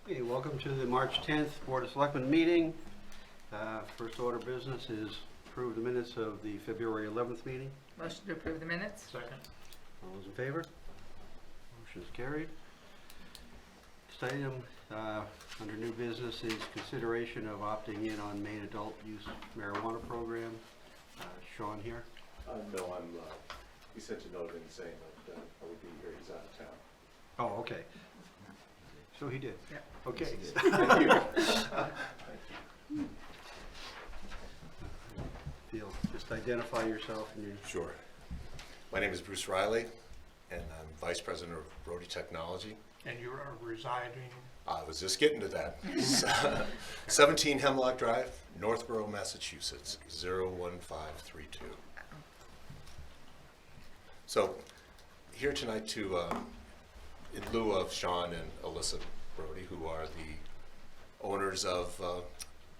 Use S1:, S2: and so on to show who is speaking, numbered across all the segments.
S1: Okay, welcome to the March 10th Board of Selectmen meeting. First order of business is approve the minutes of the February 11th meeting.
S2: Motion to approve the minutes?
S3: Second.
S1: All those in favor? Motion is carried. Next item under new business is consideration of opting in on Maine adult use marijuana program. Sean here.
S4: No, he sent a note in saying that I would be here. He's out of town.
S1: Oh, okay. So he did.
S2: Yeah.
S1: Okay.
S4: Thank you.
S1: Feel, just identify yourself and your.
S4: Sure. My name is Bruce Riley, and I'm Vice President of Brody Technology.
S3: And you are residing?
S4: I was just getting to that. 17 Hemlock Drive, Northborough, Massachusetts, 01532. So, here tonight to, in lieu of Sean and Alyssa Brody, who are the owners of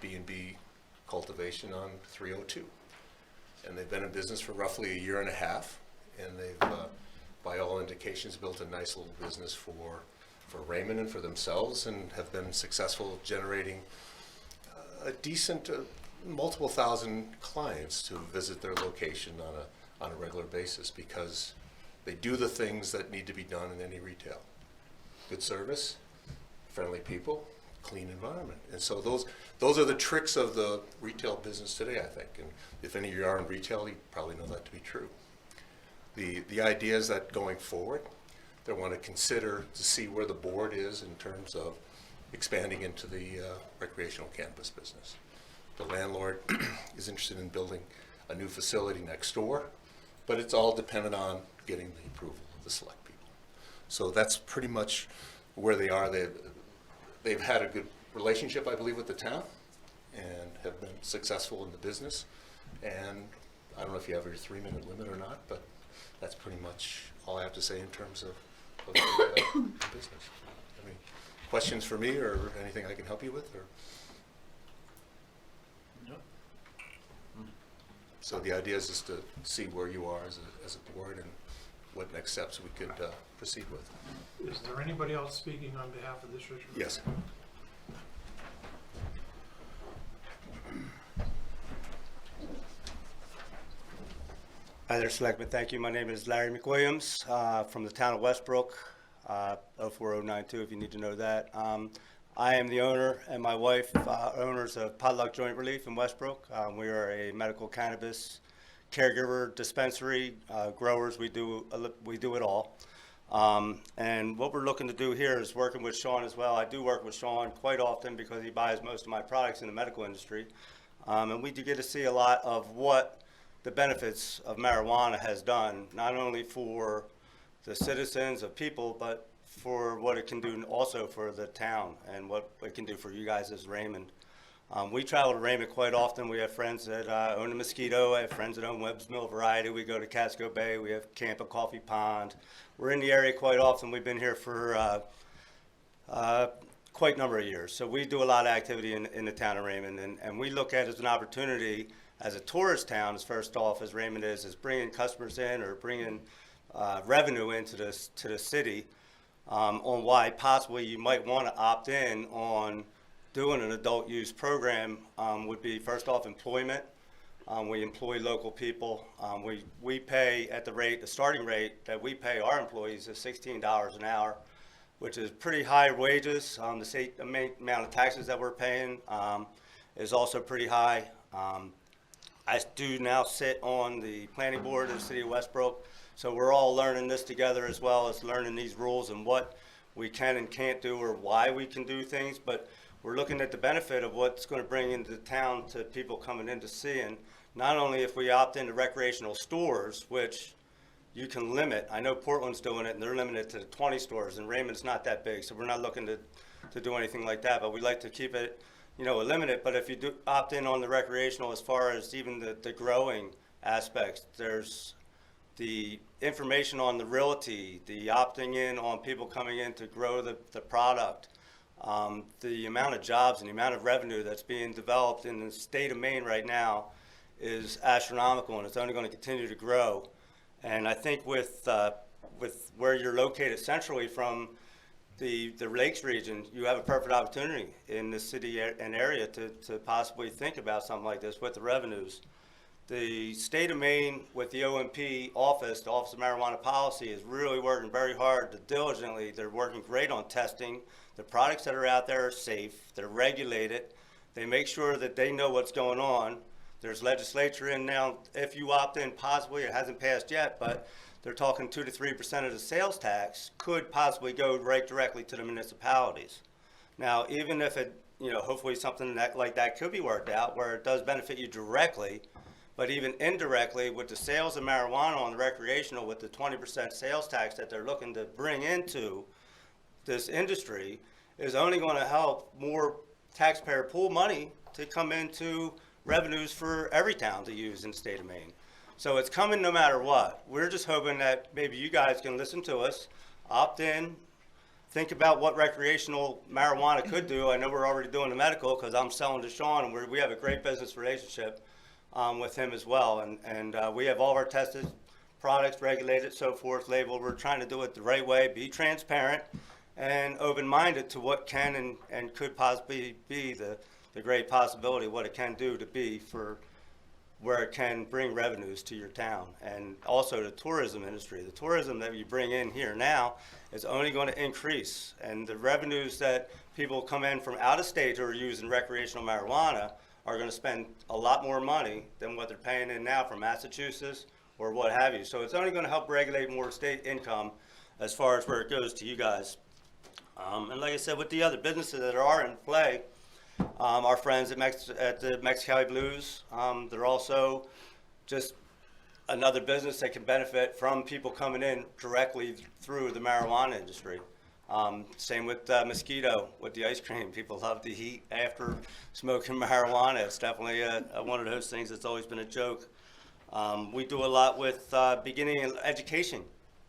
S4: B&B Cultivation on 302. And they've been in business for roughly a year and a half, and they've, by all indications, built a nice little business for Raymond and for themselves, and have been successful generating a decent, multiple thousand clients to visit their location on a regular basis, because they do the things that need to be done in any retail. Good service, friendly people, clean environment. And so those are the tricks of the retail business today, I think. And if any of you are in retail, you probably know that to be true. The idea is that going forward, they want to consider to see where the board is in terms of expanding into the recreational cannabis business. The landlord is interested in building a new facility next door, but it's all dependent on getting the approval of the select people. So that's pretty much where they are. They've had a good relationship, I believe, with the town, and have been successful in the business. And I don't know if you have your 3-minute limit or not, but that's pretty much all I have to say in terms of the business. Any questions for me, or anything I can help you with? Or?
S3: No.
S4: So the idea is just to see where you are as a board and what next steps we could proceed with.
S3: Is there anybody else speaking on behalf of this issue?
S4: Yes.
S5: Hi there, Selectmen. Thank you. My name is Larry McWilliams from the town of Westbrook, 04092 if you need to know that. I am the owner, and my wife owners of Potluck Joint Relief in Westbrook. We are a medical cannabis caregiver dispensary, growers. We do it all. And what we're looking to do here is working with Sean as well. I do work with Sean quite often because he buys most of my products in the medical industry. And we do get to see a lot of what the benefits of marijuana has done, not only for the citizens of people, but for what it can do also for the town and what it can do for you guys as Raymond. We travel to Raymond quite often. We have friends that own a Mosquito. I have friends that own Webb's Mill Variety. We go to Casco Bay. We have Camp at Coffee Pond. We're in the area quite often. We've been here for quite a number of years. So we do a lot of activity in the town of Raymond, and we look at it as an opportunity as a tourist town, as first off, as Raymond is bringing customers in or bringing revenue into the city, on why possibly you might want to opt in on doing an adult use program. Would be first off employment. We employ local people. We pay at the starting rate that we pay our employees is $16 an hour, which is pretty high wages. The state amount of taxes that we're paying is also pretty high. I do now sit on the planning board of the city of Westbrook, so we're all learning this together, as well as learning these rules and what we can and can't do, or why we can do things. But we're looking at the benefit of what's going to bring into the town to people coming in to see. And not only if we opt into recreational stores, which you can limit. I know Portland's doing it, and they're limited to 20 stores, and Raymond's not that big, so we're not looking to do anything like that. But we like to keep it, limited. But if you do opt in on the recreational, as far as even the growing aspects, there's the information on the realty, the opting in on people coming in to grow the product, the amount of jobs and the amount of revenue that's being developed in the state of Maine right now is astronomical, and it's only going to continue to grow. And I think with where you're located centrally from the Lakes region, you have a perfect opportunity in the city and area to possibly think about something like this with the revenues. The state of Maine with the OMP office, the Office of Marijuana Policy, is really working very hard to diligently. They're working great on testing. The products that are out there are safe. They're regulated. They make sure that they know what's going on. There's legislature in now. If you opt in, possibly, it hasn't passed yet, but they're talking 2 to 3% of the sales tax could possibly go right directly to the municipalities. Now, even if it, hopefully something like that could be worked out where it does benefit you directly, but even indirectly with the sales of marijuana on the recreational, with the 20% sales tax that they're looking to bring into this industry, is only going to help more taxpayer pool money to come into revenues for every town to use in the state of Maine. So it's coming no matter what. We're just hoping that maybe you guys can listen to us, opt in, think about what recreational marijuana could do. I know we're already doing the medical because I'm selling to Sean, and we have a great business relationship with him as well. And we have all of our tested products, regulated, so forth, labeled. We're trying to do it the right way, be transparent, and open-minded to what can and could possibly be the great possibility of what it can do to be for where it can bring revenues to your town. And also the tourism industry. The tourism that you bring in here now is only going to increase. And the revenues that people come in from out of state who are using recreational marijuana are going to spend a lot more money than what they're paying in now from Massachusetts or what have you. So it's only going to help regulate more state income as far as where it goes to you guys. And like I said, with the other businesses that are in play, our friends at the Mexicali Blues, they're also just another business that can benefit from people coming in directly through the marijuana industry. Same with Mosquito, with the ice cream. People love to eat after smoking marijuana. It's definitely one of those things that's always been a joke. We do a lot with beginning education.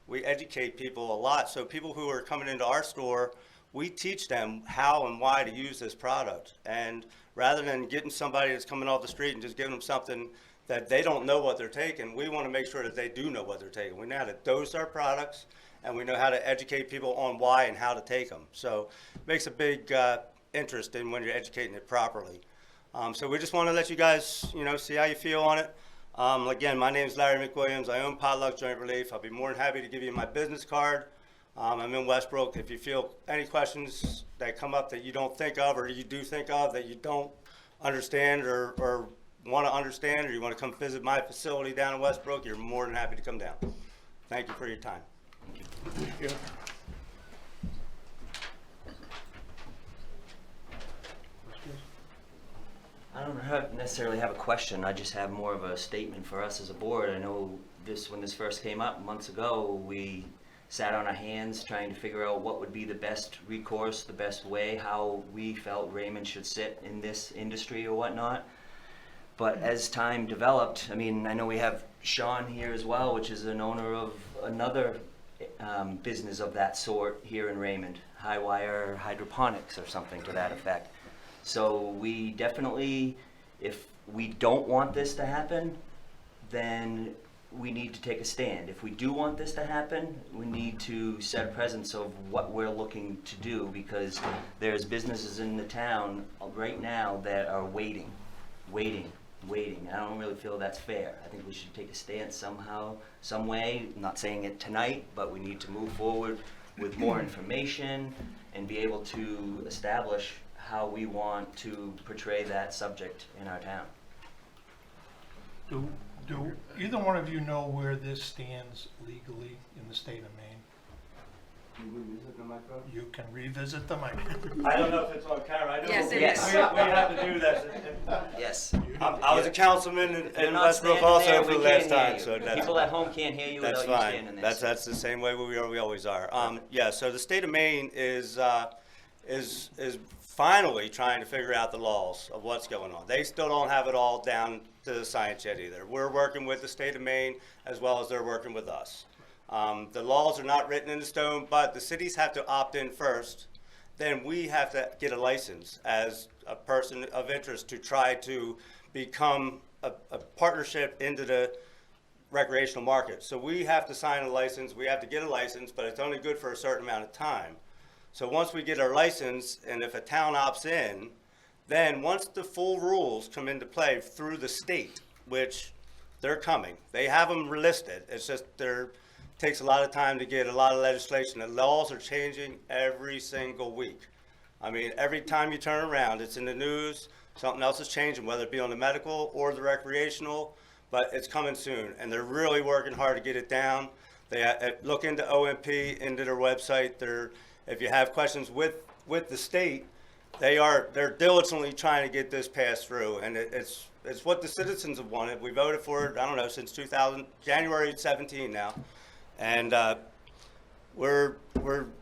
S5: We educate people a lot. So people who are coming into our store, we teach them how and why to use this product. And rather than getting somebody that's coming off the street and just giving them something that they don't know what they're taking, we want to make sure that they do know what they're taking. We know how to dose our products, and we know how to educate people on why and how to take them. So it makes a big interest in when you're educating it properly. So we just want to let you guys, see how you feel on it. Again, my name is Larry McWilliams. I own Potluck Joint Relief. I'll be more than happy to give you my business card. I'm in Westbrook. If you feel any questions that come up that you don't think of, or you do think of that you don't understand or want to understand, or you want to come visit my facility down in Westbrook, you're more than happy to come down. Thank you for your time.
S3: Thank you.
S2: I don't necessarily have a question. I just have more of a statement for us as a board. I know when this first came up months ago, we sat on our hands trying to figure out what would be the best recourse, the best way, how we felt Raymond should sit in this industry or whatnot. But as time developed, I know we have Sean here as well, which is an owner of another business of that sort here in Raymond, High Wire Hydroponics or something to that effect. So we definitely, if we don't want this to happen, then we need to take a stand. If we do want this to happen, we need to set a presence of what we're looking to do, because there's businesses in the town right now that are waiting. I don't really feel that's fair. I think we should take a stance somehow, some way. I'm not saying it tonight, but we need to move forward with more information and be able to establish how we want to portray that subject in our town.
S3: Do either one of you know where this stands legally in the state of Maine? You can revisit the microphone.
S5: I don't know if it's on camera. I know
S6: Yes, it
S2: Yes.
S6: is.
S5: we have to do this.
S2: Yes.
S5: I was a councilman
S2: If
S5: in
S2: you're not
S5: Westbrook
S2: standing
S5: also
S2: there,
S5: for
S2: we
S5: the last
S2: can't hear
S5: time,
S2: you.
S5: so that's
S2: People at home can't hear you
S5: that's
S2: without you
S5: fine.
S2: standing there.
S5: That's the same way we always are. Yeah. So the state of Maine is finally trying to figure out the laws of what's going on. They still don't have it all down to the science yet either. We're working with the state of Maine as well as they're working with us. The laws are not written in stone, but the cities have to opt in first. Then we have to get a license as a person of interest to try to become a partnership into the recreational market. So we have to sign a license, we have to get a license, but it's only good for a certain amount of time. So once we get our license, and if a town opts in, then once the full rules come into play through the state, which they're coming, they have them listed. It's just takes a lot of time to get a lot of legislation. The laws are changing every single week. I mean, every time you turn around, it's in the news, something else is changing, whether it be on the medical or the recreational, but it's coming soon. And they're really working hard to get it down. They look into OMP, into their website. If you have questions with the state, they're diligently trying to get this passed through. And it's what the citizens have wanted. We voted for it, I don't know, since January 17 now. And we're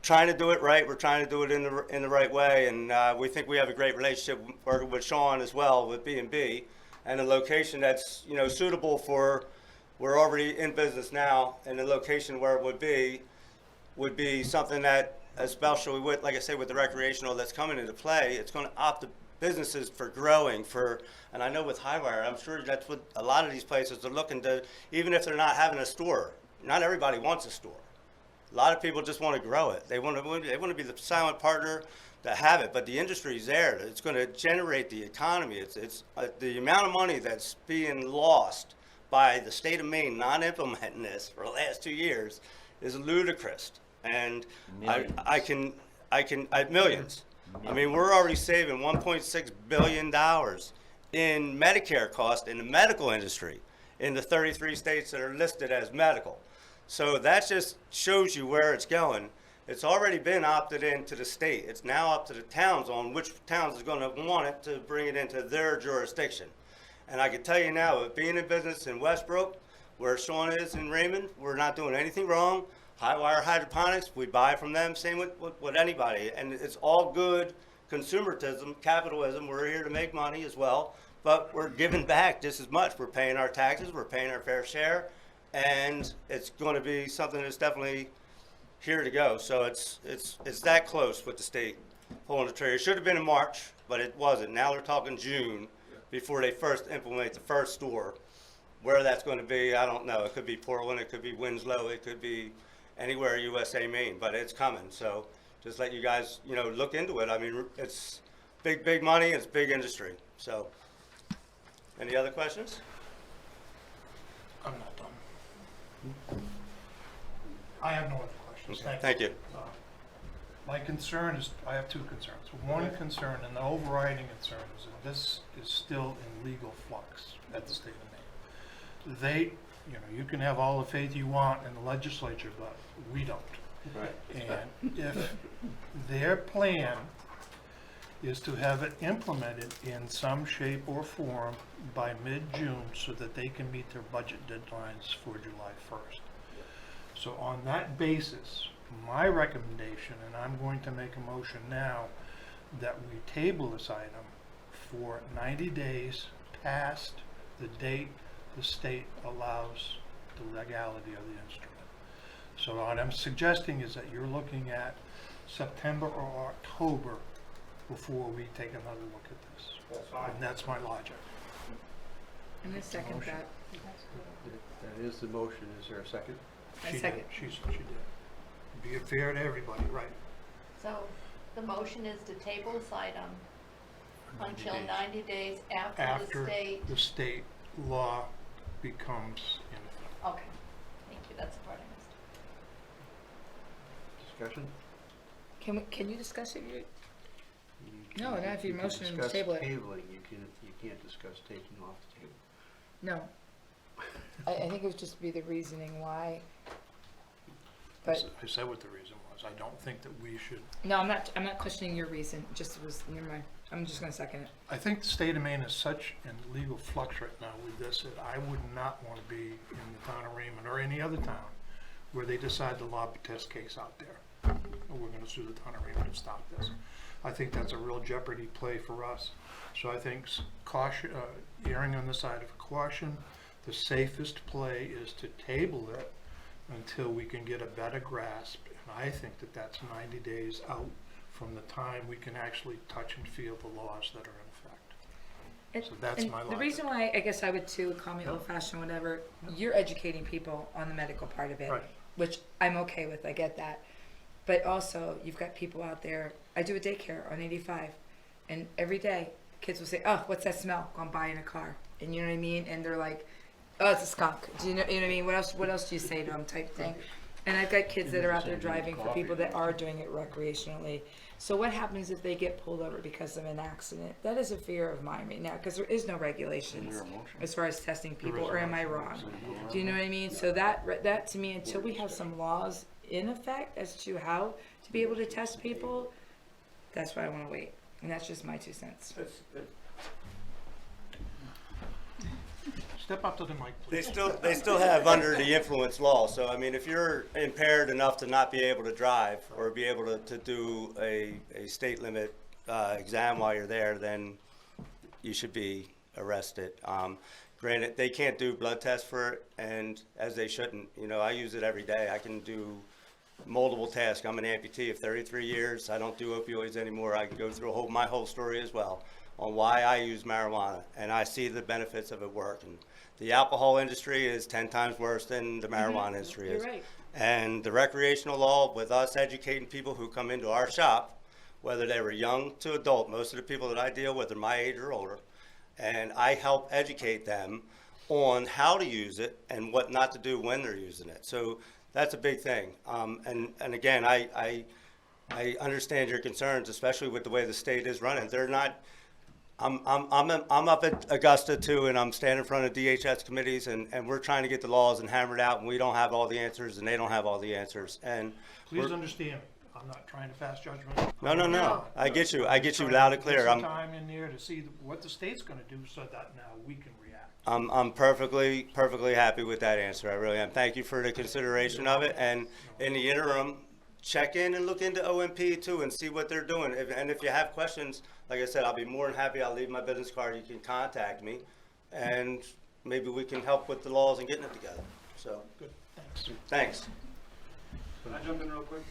S5: trying to do it right. We're trying to do it in the right way, and we think we have a great relationship working with Sean as well with B&B, and a location that's suitable for. We're already in business now, and the location where it would be something that, especially with, like I say, with the recreational that's coming into play, it's going to opt the businesses for growing and I know with Highwire, I'm sure that's what a lot of these places are looking to, even if they're not having a store. Not everybody wants a store. A lot of people just want to grow it. They want to be the silent partner to have it, but the industry's there. It's going to generate the economy. It's the amount of money that's being lost by the state of Maine not implementing this for the last 2 years is ludicrous. And
S2: Millions.
S5: Millions. I mean, we're already saving $1.6 billion in Medicare costs in the medical industry in the 33 states that are listed as medical. So that just shows you where it's going. It's already been opted into the state. It's now up to the towns on which towns is going to want it to bring it into their jurisdiction. And I can tell you now, with being in business in Westbrook, where Sean is in Raymond, we're not doing anything wrong. Highwire hydroponics, we buy from them, same with anybody. And it's all good consumerism, capitalism. We're here to make money as well, but we're giving back just as much. We're paying our taxes, we're paying our fair share, and it's going to be something that's definitely here to go. So it's that close with the state pulling the trigger. It should have been in March, but it wasn't. Now they're talking June before they first implement the first store. Where that's going to be, I don't know. It could be Portland, it could be Winslow, it could be anywhere USA, Maine, but it's coming. So just let you guys, look into it. I mean, it's big money, it's big industry. So, any other questions?
S3: I'm not done. I have no other questions.
S5: Thank you.
S3: My concern is, I have two concerns. One concern, and the overriding concern, is that this is still in legal flux at the state of Maine. You can have all the faith you want in the legislature, but we don't.
S5: Right.
S3: And if their plan is to have it implemented in some shape or form by mid-June so that they can meet their budget deadlines for July 1st. So on that basis, my recommendation, and I'm going to make a motion now, that we table this item for 90 days past the date the state allows the legality of the instrument. So what I'm suggesting is that you're looking at September or October before we take another look at this.
S1: That's fine.
S3: And that's my logic.
S6: I'm gonna second
S3: Motion.
S6: that.
S1: That is the motion. Is there a second?
S6: I
S3: She
S6: second.
S3: did. She did. Be fair to everybody, right?
S7: So the motion is to table this item
S3: 90
S7: until
S3: days.
S7: 90 days after
S3: After
S7: the state.
S3: the state law becomes in effect.
S7: Okay, thank you, that's the part I missed.
S1: Discussion?
S6: Can you discuss it?
S1: You
S6: No,
S1: can-
S6: not if you
S1: can
S6: motion and
S1: discuss
S6: table it.
S1: tabling. You can't discuss taking off the table.
S6: No. I think it would just be the reasoning why. But,
S3: I said what the reason was. I don't think that we should.
S6: no, I'm not questioning your reason, just was, never mind. I'm just gonna second it.
S3: I think the state of Maine is such in legal flux right now with this that I would not want to be in the town of Raymond or any other town where they decide to lob a test case out there. Or we're going to sue the town of Raymond to stop this. I think that's a real jeopardy play for us. So I think caution, erring on the side of caution, the safest play is to table it until we can get a better grasp. And I think that that's 90 days out from the time we can actually touch and feel the laws that are in effect. So that's my
S6: The
S3: logic.
S6: reason why, I guess I would too, call me old fashioned, whatever, you're educating people on the medical part of it,
S3: Right.
S6: which I'm okay with, I get that. But also, you've got people out there, I do a daycare on 85, and every day, kids will say, oh, what's that smell? Gone by in a car. And you know what I mean? And they're like, oh, it's a skunk. Do you know what I mean? What else do you say to them type thing? And I've got kids that are out there driving for people that are doing it recreationally. So what happens if they get pulled over because of an accident? That is a fear of mine right now, because there is no regulations as far as testing people, or am I wrong? Do you know what I mean? So that to me, until we have some laws in effect as to how to be able to test people, that's why I want to wait. And that's just my 2 cents.
S3: Step up to the mic,
S5: They
S3: please.
S5: still have under the influence law, so I mean, if you're impaired enough to not be able to drive or be able to do a state limit exam while you're there, then you should be arrested. Granted, they can't do blood tests for it, and as they shouldn't. You know, I use it every day. I can do multiple tasks. I'm an amputee of 33 years. I don't do opioids anymore. I can go through my whole story as well on why I use marijuana, and I see the benefits of it working. The alcohol industry is 10 times worse than the marijuana industry is.
S6: You're right.
S5: And the recreational law, with us educating people who come into our shop, whether they were young to adult, most of the people that I deal with are my age or older, and I help educate them on how to use it and what not to do when they're using it. So that's a big thing. And again, I understand your concerns, especially with the way the state is running. They're not. I'm up at Augusta too, and I'm standing in front of DHS committees, and we're trying to get the laws and hammered out, and we don't have all the answers, and they don't have all the answers. And
S3: Please understand, I'm not trying to pass judgment.
S5: no. I get you
S3: Trying
S5: loud
S3: to
S5: and
S3: get
S5: clear.
S3: some time in there to see what the state's gonna do so that now we can react.
S5: I'm perfectly happy with that answer. I really am. Thank you for the consideration of it. And in the interim, check in and look into OMP too and see what they're doing. And if you have questions, like I said, I'll be more than happy. I'll leave my business card. You can contact me, and maybe we can help with the laws and getting it together. So,
S3: Good, thanks.
S5: thanks.
S8: Can I jump in real quick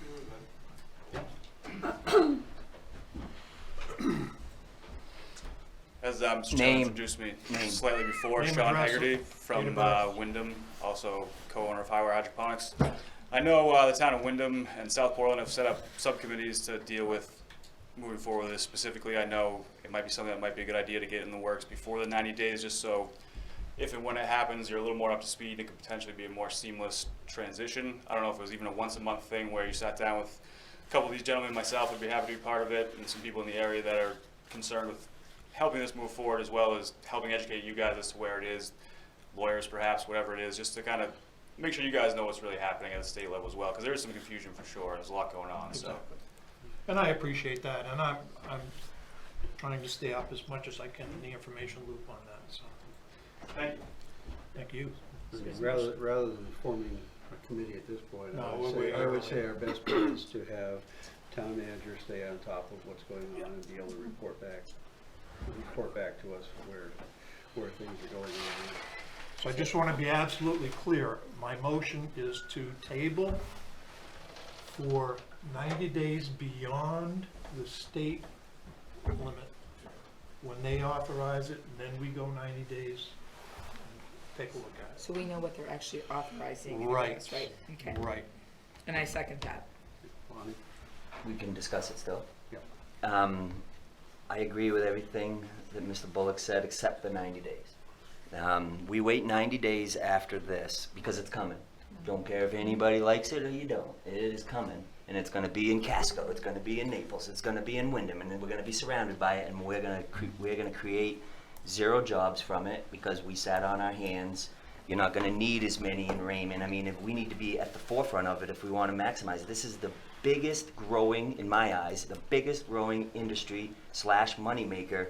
S8: too? As Mr. Chairman
S2: Name.
S8: introduced me
S2: Name.
S8: slightly before,
S3: Name,
S8: Sean
S3: address,
S8: Haggerty
S3: date
S8: from
S3: of birth.
S8: Wyndham, also co-owner of Highway Hydroponics. I know the town of Wyndham and South Portland have set up subcommittees to deal with moving forward with this. Specifically, I know it might be something that might be a good idea to get in the works before the 90 days, just so if and when it happens, you're a little more up to speed. It could potentially be a more seamless transition. I don't know if it was even a once-a-month thing where you sat down with a couple of these gentlemen, myself would be happy to be part of it, and some people in the area that are concerned with helping this move forward, as well as helping educate you guys as to where it is, lawyers perhaps, whatever it is, just to kind of make sure you guys know what's really happening at the state level as well, because there is some confusion for sure. There's a lot going on. So.
S3: Exactly. And I appreciate that, and I'm trying to stay up as much as I can in the information loop on that, so,
S8: Thank you.
S3: thank you.
S1: Rather than forming a committee at this point,
S3: No,
S1: I would say our best bet is to have town manager stay on top of what's going on and be able to report back to us where things are going on.
S3: So I just want to be absolutely clear, my motion is to table for 90 days beyond the state limit. When they authorize it, and then we go 90 days and take a look at it.
S6: So we know what they're actually authorizing.
S3: Right.
S6: That's right. Okay.
S3: Right.
S6: And I second that.
S1: Bonnie?
S2: We can discuss it still.
S1: Yep.
S2: I agree with everything that Mr. Bullock said, except the 90 days. We wait 90 days after this, because it's coming. Don't care if anybody likes it or you don't. It is coming, and it's gonna be in Casco, it's gonna be in Naples, it's gonna be in Wyndham, and then we're gonna be surrounded by it, and we're gonna create 0 jobs from it, because we sat on our hands. You're not gonna need as many in Raymond. I mean, if we need to be at the forefront of it if we wanna maximize it. This is the biggest growing, in my eyes, the biggest growing industry / moneymaker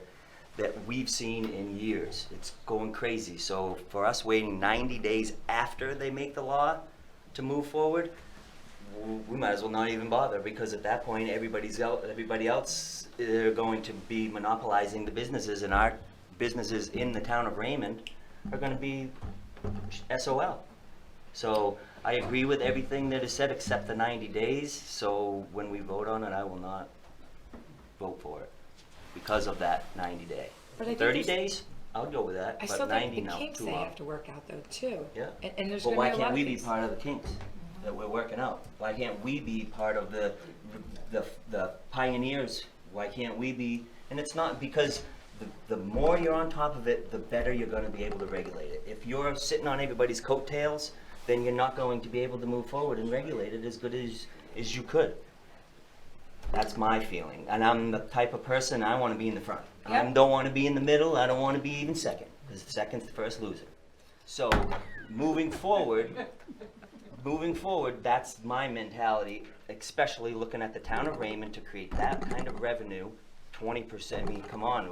S2: that we've seen in years. It's going crazy. So for us waiting 90 days after they make the law to move forward, we might as well not even bother, because at that point everybody else are going to be monopolizing the businesses, and our businesses in the town of Raymond are going to be SOL. So I agree with everything that is said except the 90 days. So when we vote on it, I will not vote for it because of that 90 day.
S6: But I think
S2: 30
S6: there's-
S2: days, I would go with that,
S6: I
S2: but
S6: still
S2: 90
S6: think the
S2: no,
S6: kinks
S2: too
S6: they
S2: long.
S6: have to work out though too.
S2: Yeah.
S6: And there's
S2: But
S6: gonna
S2: why
S6: be a lot
S2: can't
S6: of
S2: we be
S6: things.
S2: part of the kinks? that we're working out? Why can't we be part of the pioneers? Why can't we be? And it's not because the more you're on top of it, the better you're gonna be able to regulate it. If you're sitting on everybody's coattails, then you're not going to be able to move forward and regulate it as good as you could. That's my feeling. And I'm the type of person, I wanna be in the front. I
S6: Yep.
S2: don't wanna be in the middle, I don't wanna be even second, because second's the first loser. So, moving forward, that's my mentality, especially looking at the town of Raymond to create that kind of revenue, 20%, I mean, come on.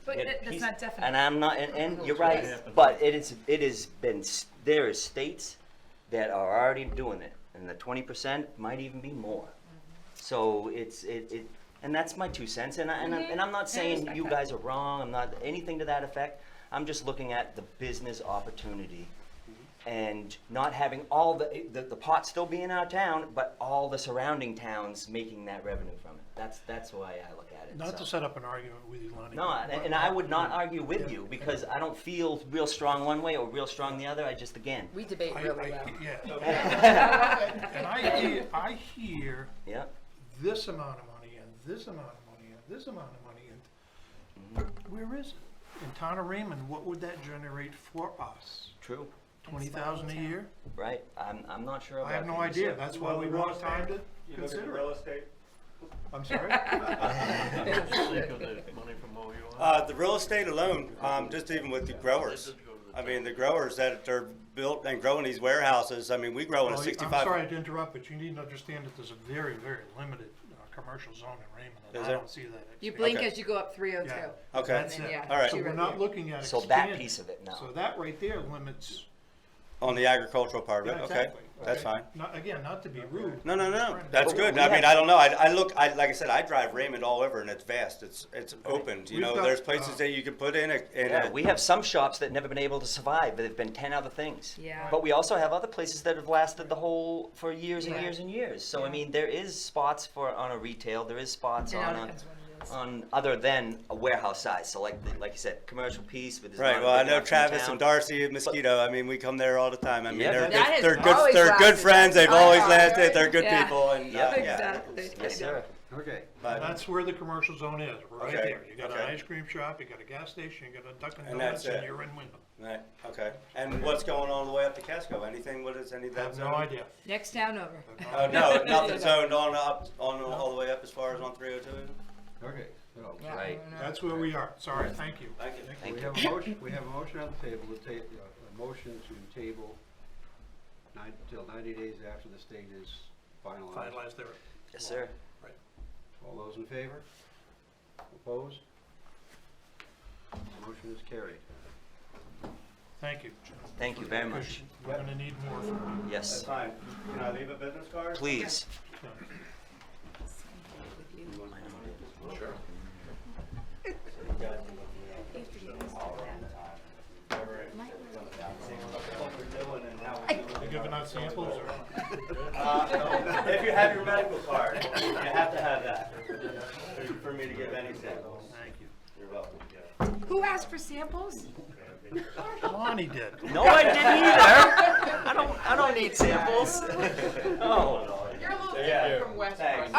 S6: But that's not definite.
S2: And I'm not, and you're right, but it has been, there is states that are already doing it, and the 20% might even be more. So and that's my 2 cents, and I'm not saying
S6: respect
S2: you
S6: that.
S2: guys are wrong, I'm not anything to that effect. I'm just looking at the business opportunity and not having all the pot still being our town, but all the surrounding towns making that revenue from it. That's why I look at it.
S3: Not to
S2: so.
S3: set up an argument with you, Lonnie.
S2: No, and I would not argue with you because I don't feel real strong one way or real strong the other. I just, again,
S6: We debate
S3: I-
S6: really
S3: I-
S6: well.
S3: Yeah. And I hear
S2: yeah.
S3: this amount of money and this amount of money and this amount of money, and where is it? In town of Raymond, what would that generate for us?
S2: True,
S3: 20,000 a year?
S2: right? I'm not sure about
S3: I have no
S2: you,
S3: idea,
S2: sir.
S3: that's why we want time to consider it.
S5: estate?
S3: I'm sorry?
S5: The real estate alone, just even with the growers. I mean, the growers that are built and growing these warehouses, I mean, we grow in a
S3: Well,
S5: 65.
S3: I'm sorry to interrupt, but you need to understand that there's a very, very limited commercial zone in Raymond, and
S5: Is
S3: I
S5: there?
S3: don't see that.
S6: You blink
S5: Okay.
S6: as you go up 302.
S3: Yeah.
S5: Okay.
S3: That's
S6: And then,
S3: it.
S6: yeah,
S5: All right.
S3: So
S6: two
S3: we're
S6: right
S3: not
S6: there.
S3: looking at
S2: So that
S3: expanding.
S2: piece of it, no.
S3: So that right there limits.
S5: On the agricultural part of
S3: Yeah,
S5: it, okay,
S3: exactly.
S5: that's
S3: Okay.
S5: fine.
S3: Not, again, not to be rude.
S5: No, no,
S3: I'm just
S5: no,
S3: trying to-
S5: that's
S2: But
S5: good.
S2: we
S5: I mean,
S2: have-
S5: I don't know, like I said, I drive Raymond all over and it's vast, it's opened, you
S3: We've
S5: know,
S3: got,
S5: there's places that you can put in
S2: Yeah, we have some shops that never been able to survive, but there've been 10 other things.
S6: Yeah.
S2: But we also have other places that have lasted for years and
S6: Yeah.
S2: years and years. So, I
S6: Yeah.
S2: mean, there is spots on a retail, there is spots
S6: It all
S2: on
S6: depends what it is.
S2: other than a warehouse size. So like you said, commercial piece with.
S5: Right, well, I know Travis and Darcy and Mosquito, I mean, we come there all the time, I mean,
S2: Yeah,
S5: they're,
S6: that
S5: they're
S6: has
S5: they're good,
S6: always
S5: they're good
S6: lasted.
S5: friends, they've
S6: Oh,
S5: always
S6: yeah.
S5: lasted, they're good
S6: Yeah.
S5: people, and,
S2: Yep.
S5: yeah.
S6: Exactly.
S2: Yes, sir.
S1: Okay.
S3: And
S5: But,
S3: that's where the commercial zone is, right
S5: Okay,
S3: there. You got an
S5: okay.
S3: ice cream shop, you got a gas station, you got a Dunkin'
S5: And that's
S3: Donuts, and
S5: it.
S3: you're in Wyndham.
S5: right, okay, and what's going on all the way up to Casco, anything, what is any of
S3: I
S5: that
S3: have no
S5: zoning?
S3: idea.
S6: Next town over.
S5: Oh, no, nothing zoned on up, all the way up as far as on 302?
S1: Okay, so,
S6: Yeah,
S2: Right.
S6: I don't know.
S3: That's where we are. Sorry, thank you.
S5: Thank you.
S2: Thank
S1: we
S2: you.
S1: have a motion, on the table, a motion to table till 90 days after the state is finalized.
S3: Finalize there.
S2: Yes, sir.
S1: All those in favor? Opposed? Motion is carried.
S3: Thank you, Jim.
S2: Thank you very much.
S3: We're gonna need more from you.
S2: Yes,
S5: fine, can I leave a business card?
S2: please.
S3: You giving out samples or?
S5: If you have your medical card, you have to have that for me to give any samples.
S3: Thank you.
S5: You're welcome.
S6: Who asked for samples?
S3: Lonnie did.
S2: No, I didn't either. I don't need samples. Oh.
S5: Yeah. Thanks.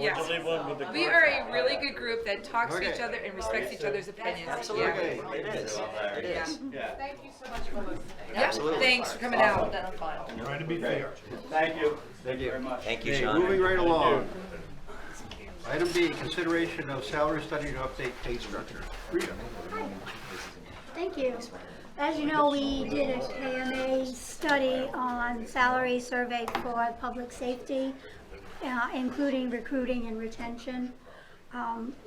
S6: Yes. We are a really good group that talks to each other and respects each other's opinions.
S2: Absolutely,
S6: Yeah.
S2: it is. It is.
S5: Yeah.
S7: Thank you so much for listening.
S6: Yeah.
S2: Absolutely.
S6: Thanks for coming out.
S7: Identify.
S3: Trying to be fair.
S5: Thank you. Thank you very much.
S2: Thank you,
S1: Okay,
S2: Sean.
S1: moving right along. Item B, consideration of salary study to update pay structure. Rita?
S9: Thank you. As you know, we did a KMA study on salary survey for public safety, including recruiting and retention.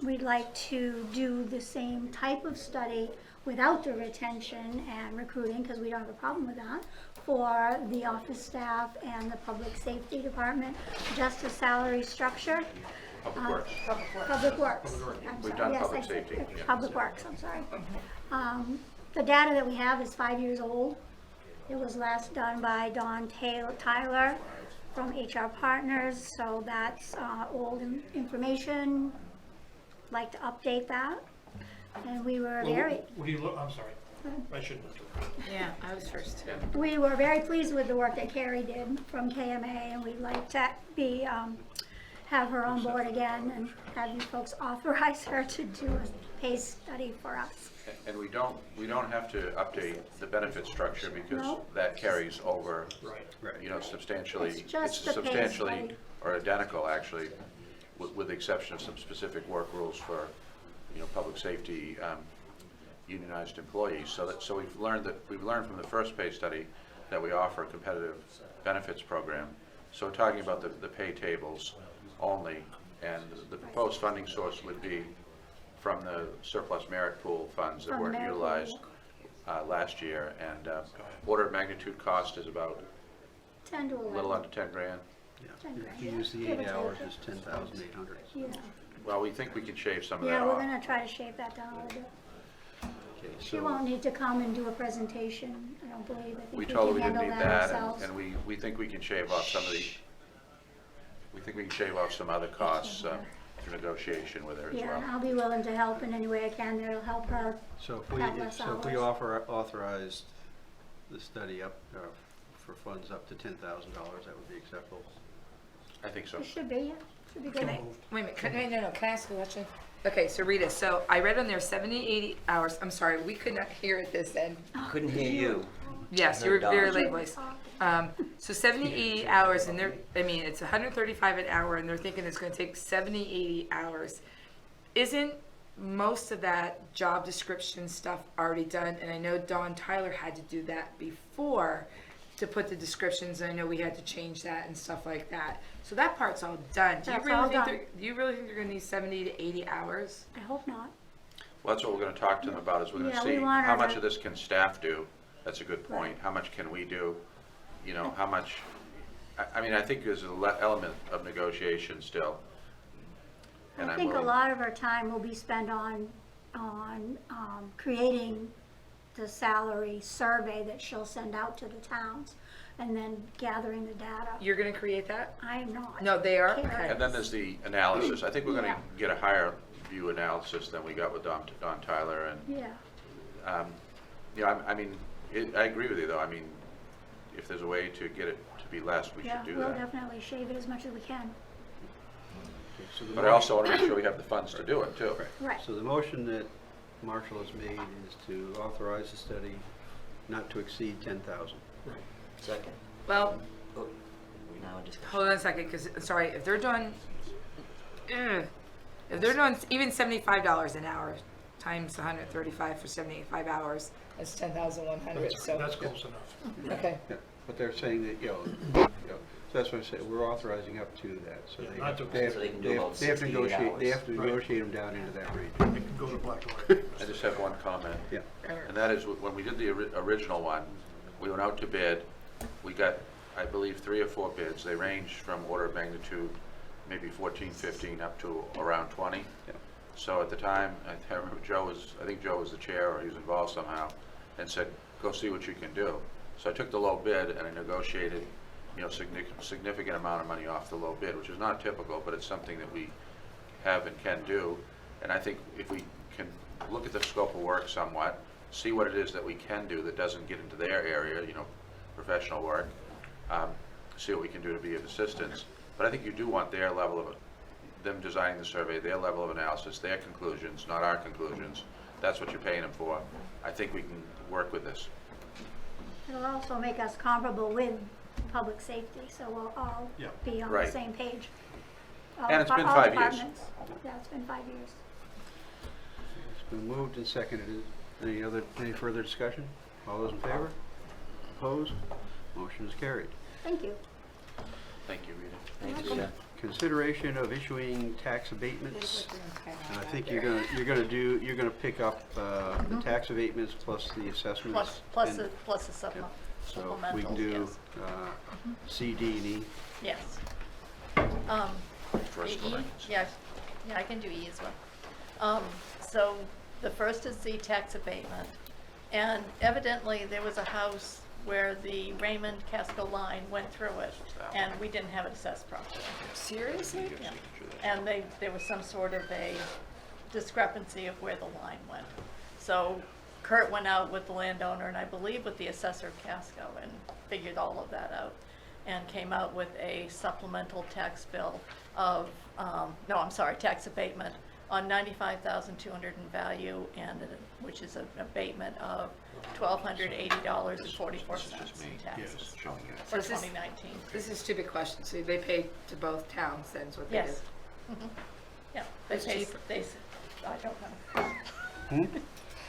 S9: We'd like to do the same type of study without the retention and recruiting, because we don't have a problem with that, for the office staff and the public safety department, just a salary structure. Public Works. Public Works. We've done public safety. Public Works, I'm sorry. The data that we have is 5 years old. It was last done by Don Tyler from HR Partners, so that's old information. Like to update that. And we were very,
S3: What do you look, I'm sorry. I shouldn't have.
S6: Yeah, I was first too.
S9: We were very pleased with the work that Carrie did from KMA, and we'd like to have her on board again and have you folks authorize her to do a pay study for us.
S10: And we don't have to update the benefit structure because
S9: No.
S10: that carries over,
S1: Right.
S10: you know, substantially.
S9: It's just the pay
S10: substantially
S9: study.
S10: or identical, actually, with the exception of some specific work rules for, you know, public safety, unionized employees. So we've learned from the first pay study that we offer a competitive benefits program. So we're talking about the pay tables only, and the proposed funding source would be from the surplus merit pool funds that
S9: From
S10: weren't
S9: merit
S10: utilized last year, and order of magnitude cost is about
S9: 10 to
S10: a
S9: 11.
S10: little under 10 grand.
S1: Yeah.
S9: 10 grand,
S1: If you
S9: yeah.
S1: use the
S9: Give or
S1: 80
S9: take.
S1: hours, it's 10,800.
S9: Yeah,
S10: Well, we think we can shave some of that
S9: yeah, we're
S10: off.
S9: gonna try to shave that down a little bit.
S1: Okay,
S9: She
S1: so
S9: won't need to come and do a presentation, I don't believe. I think
S10: We
S9: we
S10: told her
S9: can
S10: we didn't
S9: handle
S10: need
S9: that
S10: that,
S9: ourselves.
S10: and we think we can shave off some of the, we think we can shave off some other costs through negotiation with her as
S9: Yeah,
S10: well.
S9: and I'll be willing to help in any way I can that'll help her.
S1: So
S9: have less
S1: if we
S9: hours.
S1: authorize the study up, for funds up to $10,000, that would be acceptable?
S10: I think so.
S9: It should be, yeah, should be good.
S6: Wait a minute, can I ask a question? Okay, so Rita, so I read on there 70, 80 hours, I'm sorry, we could not hear it this end.
S2: Couldn't hear you.
S6: Yes, you were
S2: No,
S6: very
S2: Dawn.
S6: late voice. So 70, 80 hours, and it's 135 an hour, and they're thinking it's gonna take 70, 80 hours. Isn't most of that job description stuff already done? And I know Dawn Tyler had to do that before to put the descriptions, and I know we had to change that and stuff like that. So that part's all done. Do
S9: That's all done.
S6: do you really think they're gonna need 70 to 80 hours?
S9: I hope not.
S10: Well, that's what we're gonna talk to them about, is we're
S9: Yeah,
S10: gonna
S9: we
S10: see
S9: want
S10: how
S9: her
S10: much
S9: to-
S10: of this can staff do. That's a good point. How much can we do? You know, how much, I mean, I think there's an element of negotiation still. And
S9: I
S10: I'm
S9: think a
S10: willing-
S9: lot of our time will be spent on creating the salary survey that she'll send out to the towns, and then gathering the data.
S6: You're gonna create that?
S9: I am not.
S6: No, they are?
S9: Karen.
S6: Okay.
S10: And then there's the analysis. I think we're gonna
S9: Yeah.
S10: get a higher view analysis than we got with Don Tyler, and
S9: Yeah,
S10: yeah, I mean, I agree with you, though. I mean, if there's a way to get it to be less, we
S9: yeah,
S10: should do
S9: we'll
S10: that.
S9: definitely shave it as much as we can.
S1: Okay, so the
S10: But I also want to make sure we have the funds to do it, too.
S9: Right.
S1: So the motion that Marshall has made is to authorize the study not to exceed 10,000.
S2: Second.
S6: Well,
S2: Oh, now a discussion.
S6: hold on a second, because, sorry, if they're doing even $75 an hour times 135 for 75 hours, that's 10,100, so.
S3: That's close enough.
S6: Okay,
S1: Yeah, but they're saying that, so that's what I said, we're authorizing up to that, so
S3: Yeah,
S1: they
S3: not
S1: have,
S3: to
S1: they have,
S2: So they can do
S1: they
S2: about
S1: have they have to
S2: 68
S1: negotiate, they
S2: hours.
S1: have to
S3: Right.
S1: negotiate them down into that range.
S3: It can go to black and white.
S10: I just have one comment.
S1: Yeah.
S10: And that is, when we did the original one, we went out to bid. We got, I believe, 3 or 4 bids. They ranged from order of magnitude, maybe 14, 15, up to around 20.
S1: Yeah.
S10: So at the time, I remember I think Joe was the chair, or he was involved somehow, and said, go see what you can do. So I took the low bid and I negotiated, significant amount of money off the low bid, which is not typical, but it's something that we have and can do. And I think if we can look at the scope of work somewhat, see what it is that we can do that doesn't get into their area, professional work, see what we can do to be of assistance. But I think you do want their level of, them designing the survey, their level of analysis, their conclusions, not our conclusions. That's what you're paying them for. I think we can work with this.
S9: It'll also make us comparable with public safety, so we'll all
S3: Yeah.
S9: be on the
S10: Right.
S9: same page. All
S10: And it's been
S9: all
S10: 5 years.
S9: departments. Yeah, it's been 5 years.
S1: It's been moved and seconded. Any further discussion? All those in favor? Opposed? Motion is carried.
S9: Thank you.
S10: Thank you, Rita.
S2: Thanks, Rita.
S1: Consideration of issuing tax abatements. And I think you're gonna pick up the tax abatements plus the assessments.
S7: Plus
S1: and-
S7: the supplemental.
S1: So we can do C, D, and E.
S7: Yes.
S10: First
S7: The E?
S10: one.
S7: Yeah, I can do E as well. So the first is the tax abatement. And evidently, there was a house where the Raymond Casco line went through it, and we didn't have it assessed properly.
S6: seriously?
S7: Yeah. And there was some sort of a discrepancy of where the line went. So Kurt went out with the landowner and I believe with the assessor Casco and figured all of that out and came out with a supplemental tax bill of, tax abatement on $95,200 in value and, which is an abatement of $1,280.44 in taxes
S10: Showing you.
S7: for
S6: This is-
S7: 2019.
S6: This is a stupid question. So they pay to both towns, then is what they do?
S7: Yes. Mhm. Yeah,
S6: Who's cheaper?
S7: I don't know.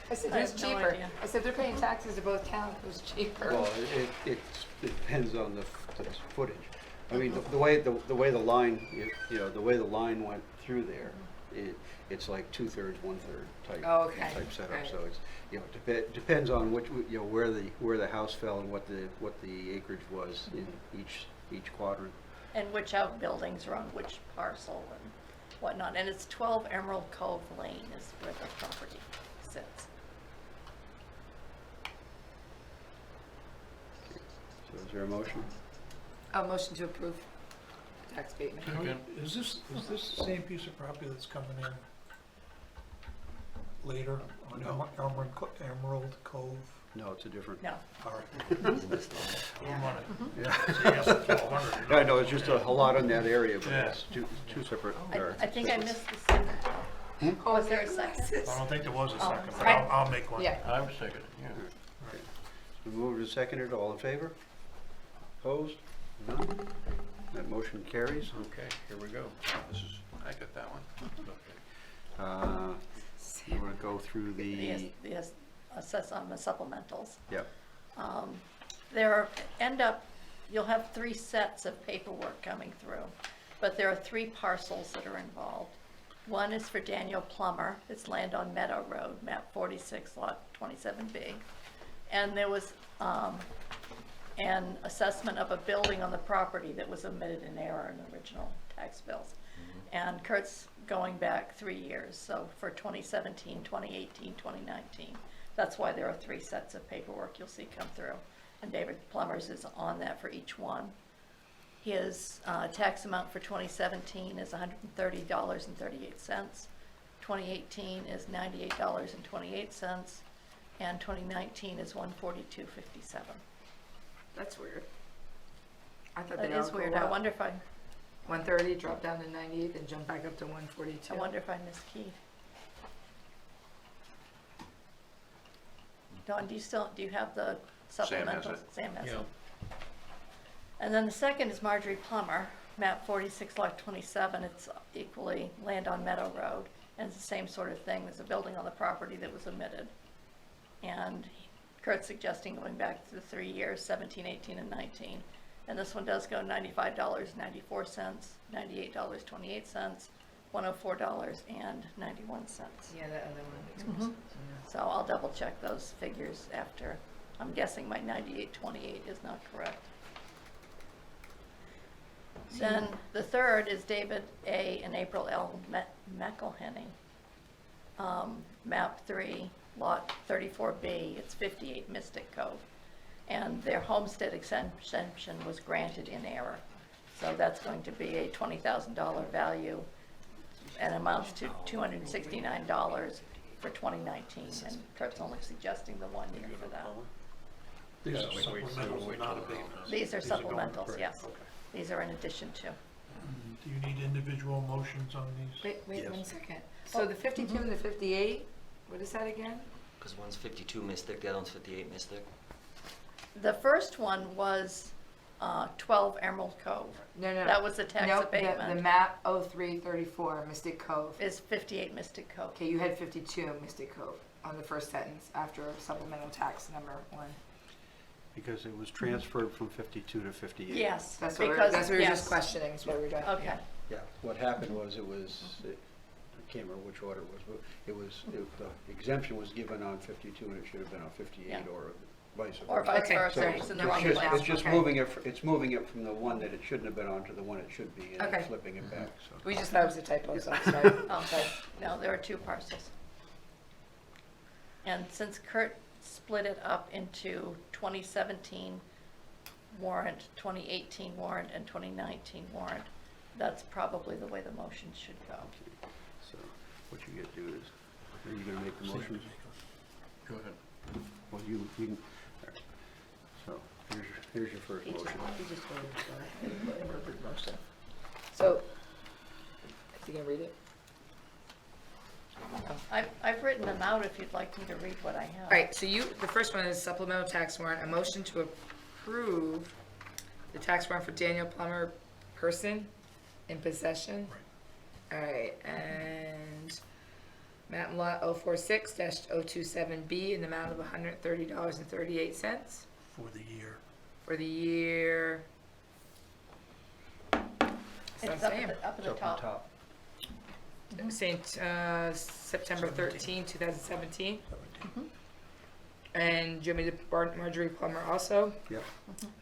S6: I said,
S7: I
S6: who's
S7: have no
S6: cheaper?
S7: idea.
S6: I said, they're paying taxes to both towns, who's cheaper?
S1: Well, it depends on the footage. I mean, the way the line, the way the line went through there, it's like 2/3, 1/3 type.
S6: Oh, okay.
S1: Type setup,
S6: Right.
S1: so it's, depends on which, where the house fell and what the acreage was in each quadrant.
S7: And which outbuildings are on which parcel and whatnot. And it's 12 Emerald Cove Lane is where the property sits.
S1: So is there a motion?
S6: A motion to approve tax abatement.
S3: Is this the same piece of property that's coming in later on
S1: No.
S3: Emerald Cove?
S1: No, it's a different.
S7: No.
S3: All right.
S6: Yeah.
S3: I'm on it.
S1: Yeah.
S3: Yes, 1,200.
S1: I know, it's just a lot in that area, but
S3: Yeah.
S1: it's two separate.
S7: I think I missed the second.
S6: Oh,
S7: Was there a second?
S3: I don't think there was a second, but
S7: right.
S3: I'll make one.
S6: Yeah.
S11: I'm second, yeah.
S1: We moved and seconded, all in favor? Opposed? None? That motion carries.
S11: Okay, here we go.
S10: I got that one.
S1: You want to go through the,
S7: Assess on the supplementals.
S1: yep,
S7: You'll have 3 sets of paperwork coming through, but there are 3 parcels that are involved. One is for Daniel Plummer, it's land on Meadow Road, map 46, lot 27B. And there was an assessment of a building on the property that was omitted in error in the original tax bills. And Kurt's going back 3 years, so for 2017, 2018, 2019. That's why there are 3 sets of paperwork you'll see come through. And David Plummer's is on that for each one. His tax amount for 2017 is $130.38. 2018 is $98.28. And 2019 is $142.57.
S6: That's weird. I thought
S7: That
S6: they all
S7: is weird.
S6: go
S7: I
S6: up.
S7: wonder if I
S6: 130, drop down to 98, then jump back up to 142.
S7: I wonder if I miskeyed. Dawn, do you have the
S10: Sam has
S7: supplementals?
S10: it.
S7: Sam has
S11: Yeah.
S7: it. And then the second is Marjorie Plummer, map 46, lot 27. It's equally land on Meadow Road. And it's the same sort of thing. There's a building on the property that was omitted. And Kurt's suggesting going back to the 3 years, 17, 18, and 19. And this one does go $95.94, $98.28, $104.91.
S6: Yeah, that other one makes more sense. Yeah.
S7: So I'll double check those figures after. I'm guessing my 98.28 is not correct. Then the third is David A. and April L. McElhenney. Map 3, lot 34B, it's 58 Mystic Cove. And their homestead exemption was granted in error. So that's going to be a $20,000 value and amounts to $269 for 2019. And Kurt's only suggesting the 1 year for that.
S3: These are
S11: Yeah, wait,
S3: supplementals, not abatements.
S7: These are
S3: going-
S7: supplementals,
S3: right,
S7: yes.
S3: okay.
S7: These are in addition to.
S3: Do you need individual motions on these?
S6: Wait
S1: Yes.
S6: 1 second. So the 52 and the 58, what is that again?
S2: Because one's 52 Mystic, the other one's 58 Mystic.
S7: The first one was 12 Emerald Cove.
S6: No.
S7: That was the tax
S6: Nope,
S7: abatement.
S6: The map 0334, Mystic Cove.
S7: Is 58 Mystic Cove.
S6: Okay, you had 52 Mystic Cove on the first sentence after supplemental tax number 1.
S1: because it was transferred from 52 to 58.
S7: Yes,
S6: That's what
S7: because,
S6: that's what we were
S7: yes.
S6: just questioning, is what we were doing.
S7: Okay,
S1: Yeah, what happened was I can't remember which order it was, but the exemption was given on 52 and it should have been on 58
S7: Yeah.
S1: or vice versa.
S7: or vice
S6: Okay,
S7: versa,
S6: so
S7: it's in the
S6: you're
S7: wrong
S6: right.
S7: place.
S1: It's just
S6: Okay.
S1: moving it from the one that it shouldn't have been on to the one it should be, and
S6: Okay.
S1: then flipping it back, so.
S6: We just thought it was a typo, so I'm sorry.
S7: Okay, no, there are 2 parcels. And since Kurt split it up into 2017 warrant, 2018 warrant, and 2019 warrant, that's probably the way the motion should go.
S1: So what you get to do is, are you gonna make the motions?
S11: Go ahead.
S1: Well, you can, so, here's your first motion.
S6: So, is he gonna read it?
S7: I've written them out if you'd like me to read what I have.
S6: All right, so the first one is supplemental tax warrant, a motion to approve the tax warrant for Daniel Plummer, person in possession. All right, and map and lot 046-027B in the amount of $130.38
S3: For the year.
S6: for the year.
S7: It's up at the top.
S6: Saying September 13, 2017. And do you want me to Marjorie Plummer also?
S1: Yep.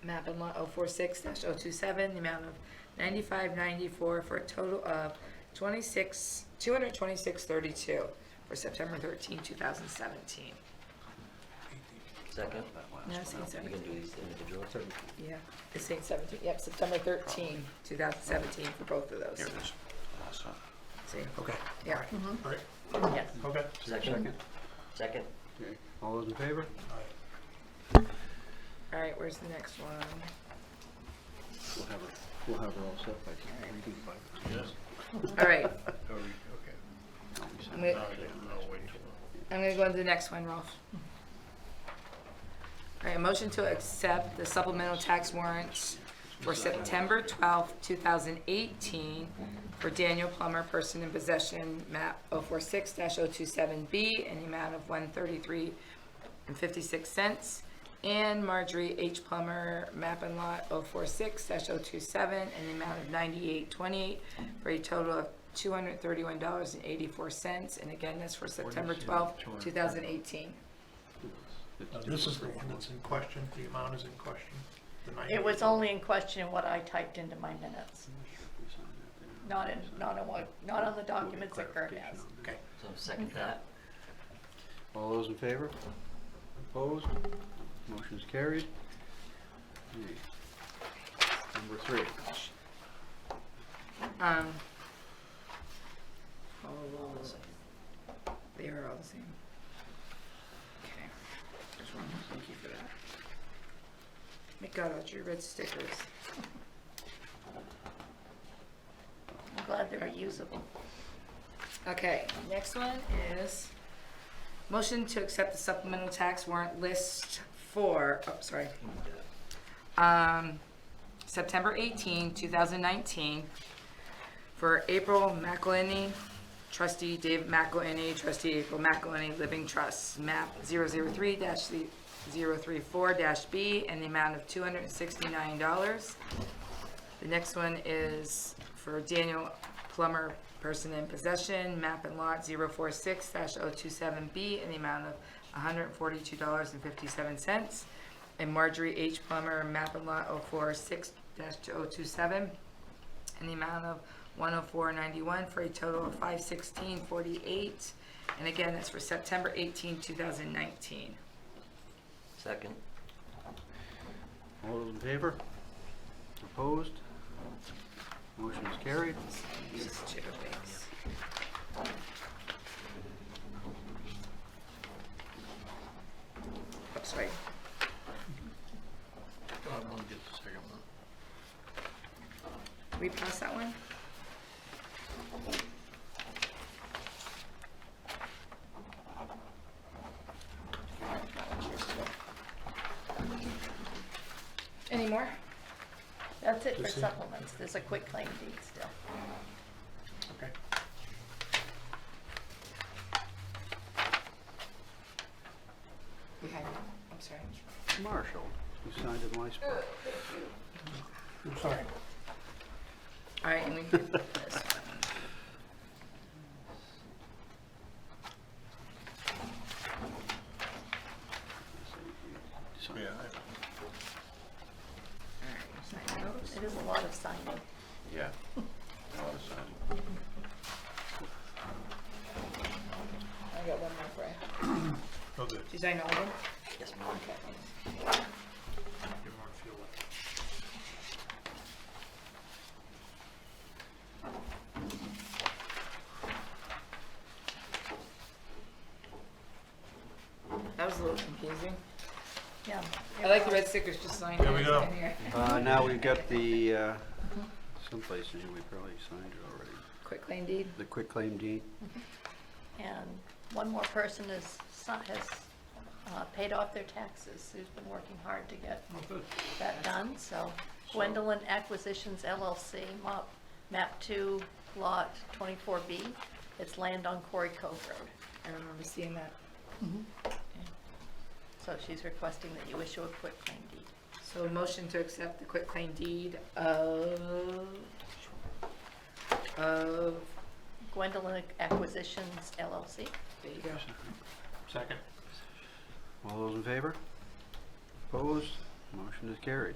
S6: Map and lot 046-027, the amount of $95.94 for a total of $226.32 for September 13, 2017.
S2: Second?
S6: No, it's saying
S2: You
S6: 17.
S2: can do these individually.
S6: Yeah, it's saying 17. Yep, September 13, 2017 for both of those.
S10: Here it is. Awesome.
S6: See?
S3: Okay.
S6: Yeah.
S3: All right.
S7: Yes.
S3: Okay.
S2: Second? Second?
S1: Okay, all those in favor?
S6: All right, where's the next one?
S1: We'll have her all set by reading by. Yes.
S6: All right,
S3: Okay.
S6: I'm gonna go into the next one, Ralph. All right, a motion to accept the supplemental tax warrants for September 12th, 2018 for Daniel Plummer, person in possession, map 046-027B, in the amount of $133.56, and Marjorie H. Plummer, map and lot 046-027, in the amount of $98.28, for a total of $231.84, and again, that's for September 12th, 2018.
S3: This is the one that's in question, the amount is in question. The
S7: It was only in question what I typed into my minutes, not on the documents that Kurt has.
S3: Okay.
S2: So second that?
S1: All those in favor? Opposed? Motion's carried. Okay. Number 3.
S6: They are all the same. Okay. There's one. Thank you for that. My God, all your red stickers.
S7: I'm glad they're reusable.
S6: Okay, next one is motion to accept the supplemental tax warrant list for, September 18, 2019 for April McElhenney, trustee David McElhenney, trustee April McElhenney, Living Trust, map 003-034-B, and the amount of $269. The next one is for Daniel Plummer, person in possession, map and lot 046-027B, in the amount of $142.57. And Marjorie H. Plummer, map and lot 046-027, in the amount of $104.91, for a total of $516.48. And again, that's for September 18, 2019.
S2: Second?
S1: All those in favor? Opposed? Motion is carried.
S6: These two things. Oh, sorry. We pass that one? Any more?
S7: That's it for supplements. There's a quick claim deed still.
S3: Okay.
S6: We have, I'm sorry.
S1: Marshall, you signed in my spot.
S3: I'm sorry.
S6: All right, and we did this one.
S1: Sign.
S3: Yeah.
S6: All right, sign those.
S7: It is a lot of signing.
S10: Yeah. All the sign.
S6: I got one more for you.
S3: Oh, good.
S6: Did you sign all of them?
S2: Yes, ma'am.
S6: Okay.
S3: You want to feel it.
S6: That was a little confusing. confusing.
S7: Yeah.
S6: I like the red stickers, just sign
S3: There we
S6: here,
S3: go.
S6: sign here.
S1: Now we've got the, some places here we probably signed it already.
S6: Quick claim deed.
S1: The quitclaim deed.
S7: And one more person has paid off their taxes, who's been working hard to get that done, so Gwendolyn Acquisitions LLC, map 2, lot 24B. It's land on Quarry Cove Road.
S6: I remember seeing that.
S7: So she's requesting that you issue a quitclaim deed.
S6: So motion to accept the quick claim deed of
S7: Gwendolyn Acquisitions LLC.
S6: there you go.
S3: Second.
S1: All those in favor? Opposed? Motion is carried.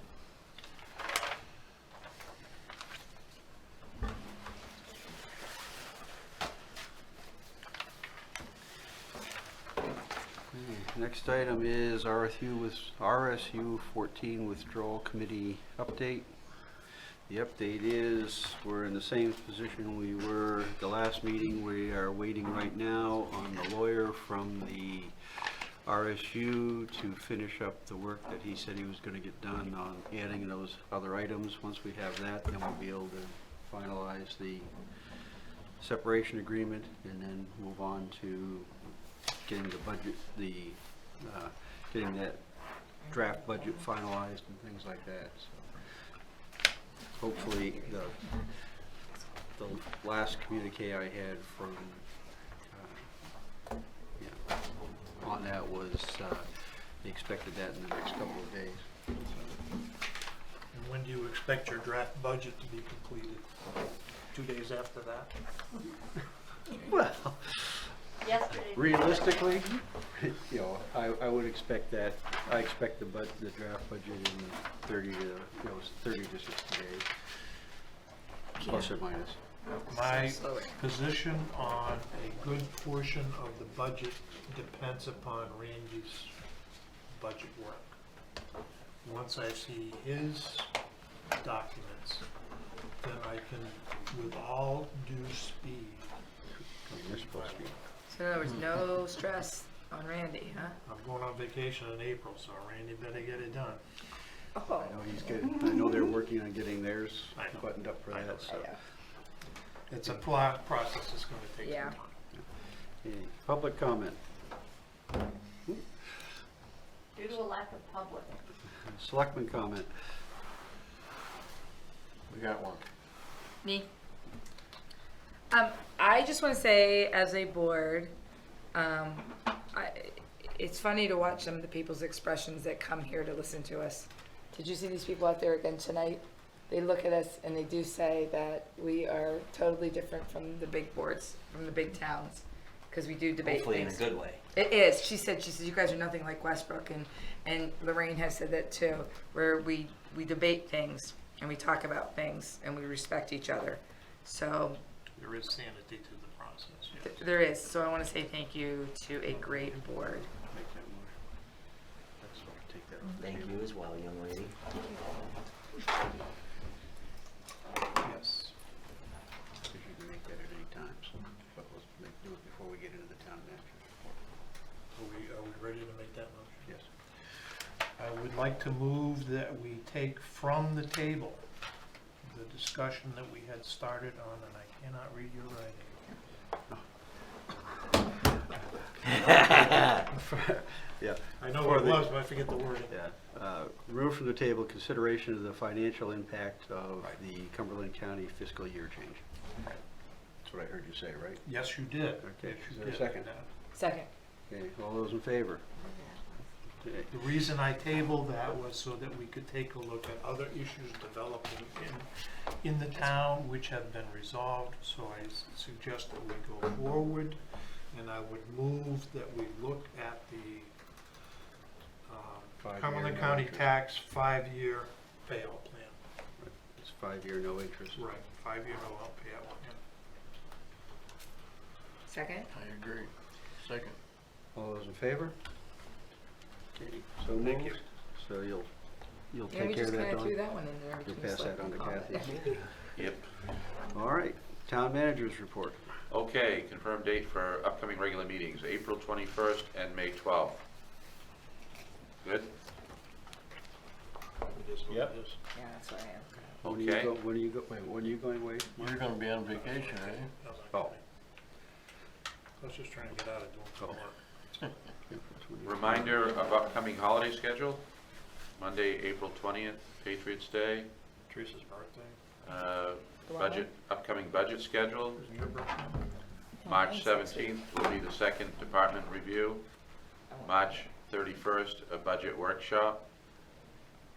S1: Next item is RSU 14 Withdrawal Committee update. The update is, we're in the same position we were the last meeting. We are waiting right now on the lawyer from the RSU to finish up the work that he said he was going to get done on adding those other items. Once we have that, then we'll be able to finalize the separation agreement and then move on to getting the budget, getting that draft budget finalized and things like that. So hopefully the last communique I had from on that was they expected that in the next couple of days.
S3: And when do you expect your draft budget to be completed? 2 days after that?
S1: Well,
S7: Yesterday.
S1: realistically, I would expect that. I expect the draft budget in 30 to 60 days, plus or minus.
S3: My position on a good portion of the budget depends upon Randy's budget work. Once I see his documents, then I can, with all due speed,
S1: You're supposed to be.
S6: So in other words, no stress on Randy, huh?
S3: I'm going on vacation in April, so Randy better get it done.
S6: Oh.
S1: I know he's good. I know they're working on getting theirs
S3: I know.
S1: buttoned up for
S3: I know.
S1: that. So.
S3: It's a process that's going to take
S6: Yeah.
S3: some time.
S1: Okay, public comment.
S7: Due to a lack of public.
S1: Selectman comment.
S10: We got one.
S6: Me? I just want to say, as a board, it's funny to watch some of the people's expressions that come here to listen to us. Did you see these people out there again tonight? They look at us and they do say that we are totally different from the big boards, from the big towns, because we do debate
S2: Hopefully in a
S6: things.
S2: good way.
S6: It is. She said, you guys are nothing like Westbrook, and Lorraine has said that too, where we debate things and we talk about things and we respect each other. So
S3: There is sanity to the process, yes.
S6: there is. So I want to say thank you to a great board.
S1: Make that motion. That's what I take that off the
S2: Thank
S1: table.
S2: you as well, young lady.
S3: Yes.
S1: Because you can make that at any time. So, but let's do it before we get into the town manager's report.
S3: Are we ready to make that motion?
S1: Yes.
S3: I would like to move that we take from the table the discussion that we had started on, and I cannot read your writing.
S1: Yeah.
S3: I know
S1: For
S3: what it
S1: the-
S3: was, but I forget the wording.
S1: Yeah. Remove from the table consideration of the financial impact of the Cumberland County fiscal year change. That's what I heard you say, right?
S3: Yes, you did.
S1: Okay.
S3: Yes, you
S1: Is there a
S3: did.
S1: second?
S6: Second.
S1: Okay, all those in favor? Okay.
S3: The reason I tabled that was so that we could take a look at other issues developing in the town which have been resolved. So I suggest that we go forward, and I would move that we look at the
S1: 5-year
S3: Cumberland
S1: no
S3: County
S1: interest.
S3: tax 5-year payout plan.
S1: It's 5-year, no interest.
S3: Right, 5-year no payout plan.
S6: Second.
S3: I agree. Second.
S1: All those in favor? Okay, so
S3: Thank you.
S1: moved. So you'll
S6: Yeah, we
S1: take care
S6: just
S1: of that,
S6: kind of threw
S1: Don?
S6: that one in there.
S1: You'll
S6: between
S1: pass that on to
S6: select and
S1: Kathy.
S6: comment.
S10: Yep.
S1: All right, town manager's report.
S10: Okay, confirmed date for upcoming regular meetings, April 21st and May 12th. Good?
S11: Yep.
S6: Yeah, that's what I am.
S1: When
S10: Okay.
S1: When are you going away?
S11: You're gonna be on vacation, right?
S1: Oh.
S3: I was just trying to get out of doing some work.
S10: Reminder of upcoming holiday schedule. Monday, April 20th, Patriots Day.
S3: Teresa's birthday.
S10: Upcoming budget schedule.
S3: Is your birthday?
S10: March 17th will be the second department review. March 31st, a budget workshop.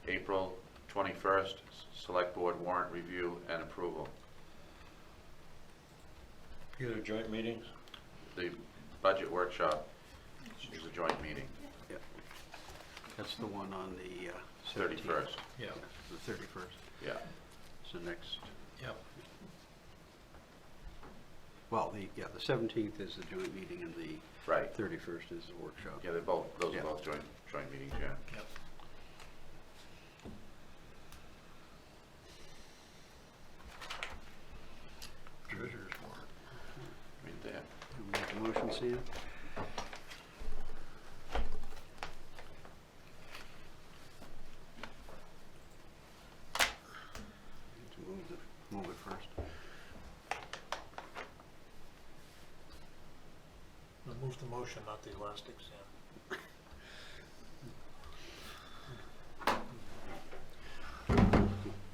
S10: April 21st, select board warrant review and approval.
S11: You have joint meetings?
S10: The budget workshop is a joint meeting,
S1: Yeah. That's the one on the
S10: 31st.
S11: Yeah.
S1: The 31st.
S10: Yeah.
S1: So next,
S11: Yep.
S1: well, the 17th is the joint meeting and the
S10: Right.
S1: 31st is the workshop.
S10: Yeah, those
S1: Yeah.
S10: are both joint meetings, yeah.
S11: Yep. Treasurer's warrant.
S10: Right there.
S1: You Make a motion, Sam? Need to move it first.
S3: I moved the motion, not the elastic, Sam.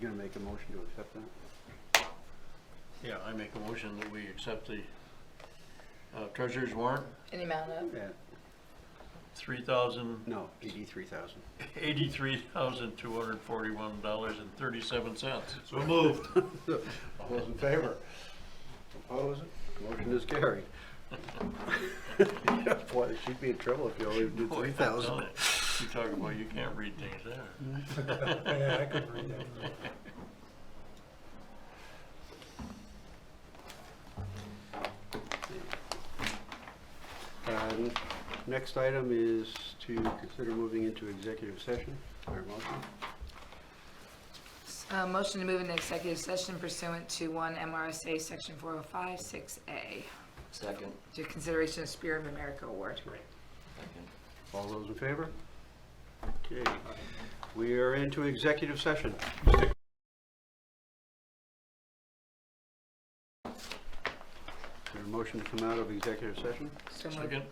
S1: You gonna make a motion to accept that?
S11: Yeah, I make a motion that we accept the treasurer's warrant,
S6: Any amount of?
S1: Yeah.
S11: $3,083,241.37.
S1: No, 83,000.
S11: So moved.
S1: All those in favor? Opposed? Motion is carried. Boy, she'd be in trouble if you only do 3,000.
S11: You talk about you can't read things there.
S3: Yeah, I could read that.
S1: Next item is to consider moving into executive session. Our motion.
S6: Motion to move into executive session pursuant to 1 MRSA Section 405, 6A.
S2: Second.
S6: To consideration of Spirit of America Award.
S2: Second.
S1: All those in favor? Okay. We are into executive session. Is there a motion to come out of executive session?
S6: So moved.
S11: Second.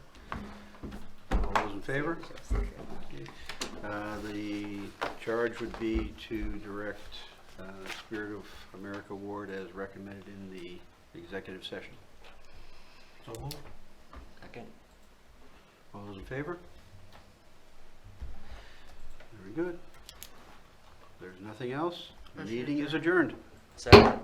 S1: All those in favor? The charge would be to direct Spirit of America Award as recommended in the executive session.
S3: So moved.
S2: Second.
S1: All those in favor? Very good. There's nothing else. The meeting is adjourned.
S2: Second.